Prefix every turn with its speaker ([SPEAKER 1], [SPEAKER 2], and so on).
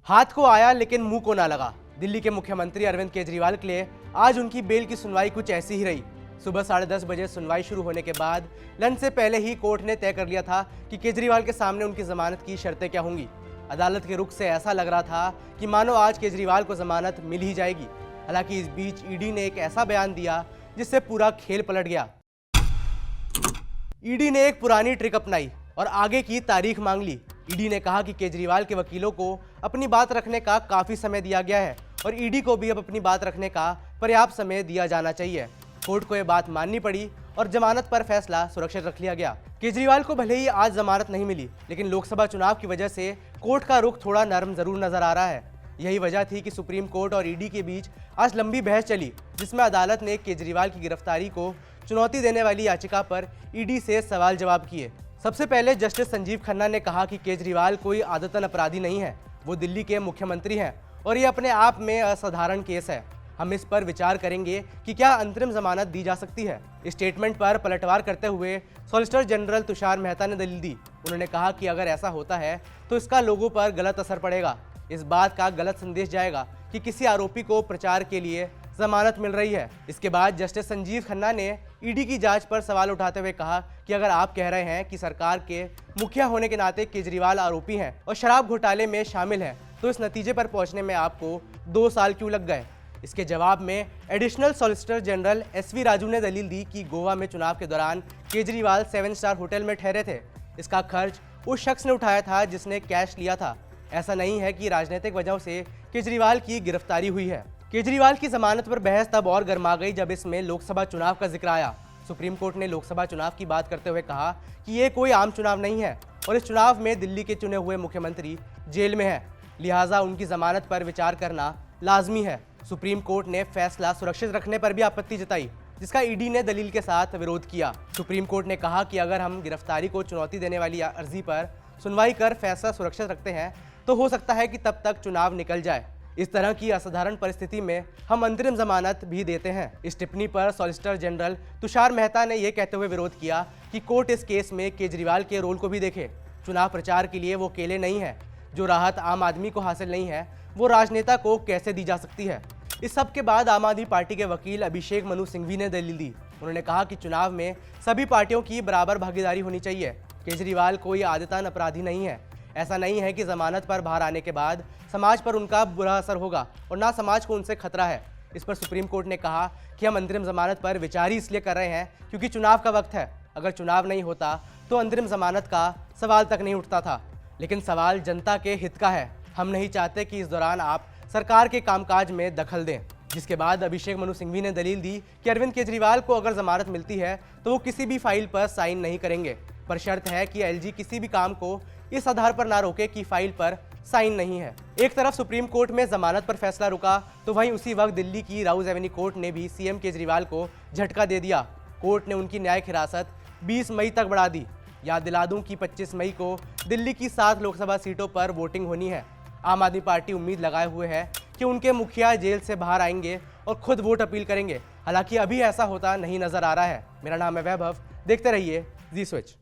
[SPEAKER 1] हाथ को आया लेकिन मुंह को ना लगा। दिल्ली के मुख्यमंत्री अरविंद केजरीवाल के लिए आज उनकी बेल की सुनवाई कुछ ऐसी ही रही। सुबह 10:30 बजे सुनवाई शुरू होने के बाद लंच से पहले ही कोर्ट ने तय कर लिया था कि केजरीवाल के सामने उनकी जमानत की शर्तें क्या होंगी। अदालत के रुख से ऐसा लग रहा था कि मानो आज केजरीवाल को जमानत मिल ही जाएगी। हालांकि इस बीच ईडी ने एक ऐसा बयान दिया जिससे पूरा खेल पलट गया। ईडी ने एक पुरानी ट्रिक अपनाई और आगे की तारीख मांग ली। ईडी ने कहा कि केजरीवाल के वकीलों को अपनी बात रखने का काफी समय दिया गया है और ईडी को भी अब अपनी बात रखने का पर्याप्त समय दिया जाना चाहिए। कोर्ट को यह बात माननी पड़ी और जमानत पर फैसला सुरक्षित रख लिया गया। केजरीवाल को भले ही आज जमानत नहीं मिली, लेकिन लोकसभा चुनाव की वजह से कोर्ट का रुख थोड़ा नरम जरूर नजर आ रहा है। यही वजह थी कि सुप्रीम कोर्ट और ईडी के बीच आज लंबी बहस चली, जिसमें अदालत ने केजरीवाल की गिरफ्तारी को चुनौती देने वाली याचिका पर ईडी से सवाल जवाब किए। सबसे पहले जस्टिस संजीव खन्ना ने कहा कि केजरीवाल कोई आदतन अपराधी नहीं है, वो दिल्ली के मुख्यमंत्री हैं और ये अपने आप में असाधारण केस है। हम इस पर विचार करेंगे कि क्या अंतरिम जमानत दी जा सकती है। इस स्टेटमेंट पर पलटवार करते हुए सॉलिसिटर जनरल तुषार मेहता ने दलील दी। उन्होंने कहा कि अगर ऐसा होता है तो इसका लोगों पर गलत असर पड़ेगा। इस बात का गलत संदेश जाएगा कि किसी आरोपी को प्रचार के लिए जमानत मिल रही है। इसके बाद जस्टिस संजीव खन्ना ने ईडी की जांच पर सवाल उठाते हुए कहा कि अगर आप कह रहे हैं कि सरकार के मुखिया होने के नाते केजरीवाल आरोपी हैं और शराब घोटाले में शामिल हैं, तो इस नतीजे पर पहुंचने में आपको 2 साल क्यों लग गए। इसके जवाब में additional solicitor general SV Raju ने दलील दी कि गोवा में चुनाव के दौरान केजरीवाल 7 स्टार होटल में ठहरे थे। इसका खर्च उस शख्स ने उठाया था जिसने कैश लिया था। ऐसा नहीं है कि राजनीतिक वजहों से केजरीवाल की गिरफ्तारी हुई है। केजरीवाल की जमानत पर बहस तब और गर्मा गई जब इसमें लोकसभा चुनाव का जिक्र आया। सुप्रीम कोर्ट ने लोकसभा चुनाव की बात करते हुए कहा कि ये कोई आम चुनाव नहीं है और इस चुनाव में दिल्ली के चुने हुए मुख्यमंत्री जेल में है, लिहाजा उनकी जमानत पर विचार करना लाजमी है। सुप्रीम कोर्ट ने फैसला सुरक्षित रखने पर भी आपत्ति जताई, जिसका ईडी ने दलील के साथ विरोध किया। सुप्रीम कोर्ट ने कहा कि अगर हम गिरफ्तारी को चुनौती देने वाली अर्जी पर सुनवाई कर फैसला सुरक्षित रखते हैं तो हो सकता है कि तब तक चुनाव निकल जाए। इस तरह की असाधारण परिस्थिति में हम अंतरिम जमानत भी देते हैं। इस टिप्पणी पर सॉलिसिटर जनरल तुषार मेहता ने यह कहते हुए विरोध किया कि कोर्ट इस केस में केजरीवाल के रोल को भी देखे। चुनाव प्रचार के लिए वो अकेले नहीं है। जो राहत आम आदमी को हासिल नहीं है वो राजनेता को कैसे दी जा सकती है। इस सब के बाद आम आदमी पार्टी के वकील अभिषेक मनु सिंघवी ने दलील दी। उन्होंने कहा कि चुनाव में सभी पार्टियों की बराबर भागीदारी होनी चाहिए। केजरीवाल कोई आदतन अपराधी नहीं है। ऐसा नहीं है कि जमानत पर बाहर आने के बाद समाज पर उनका बुरा असर होगा और ना समाज को उनसे खतरा है। इस पर सुप्रीम कोर्ट ने कहा कि हम अंतरिम जमानत पर विचार ही इसलिए कर रहे हैं क्योंकि चुनाव का वक्त है। अगर चुनाव नहीं होता तो अंतरिम जमानत का सवाल तक नहीं उठता था। लेकिन सवाल जनता के हित का है। हम नहीं चाहते कि इस दौरान आप सरकार के कामकाज में दखल दें। जिसके बाद अभिषेक मनु सिंघवी ने दलील दी कि अरविंद केजरीवाल को अगर जमानत मिलती है तो वो किसी भी फाइल पर साइन नहीं करेंगे, पर शर्त है कि LG किसी भी काम को इस आधार पर ना रोके कि फाइल पर साइन नहीं है। एक तरफ सुप्रीम कोर्ट में जमानत पर फैसला रुका तो वहीं उसी वक्त दिल्ली की राउज एवेन्यू कोर्ट ने भी CM केजरीवाल को झटका दे दिया। कोर्ट ने उनकी न्यायिक हिरासत 20 मई तक बढ़ा दी। याद दिला दूं कि 25 मई को दिल्ली की 7 लोकसभा सीटों पर वोटिंग होनी है। आम आदमी पार्टी उम्मीद लगाए हुए है कि उनके मुखिया जेल से बाहर आएंगे और खुद वोट अपील करेंगे। हालांकि अभी ऐसा होता नहीं नजर आ रहा है। मेरा नाम है वैभव, देखते रहिए जी स्विच।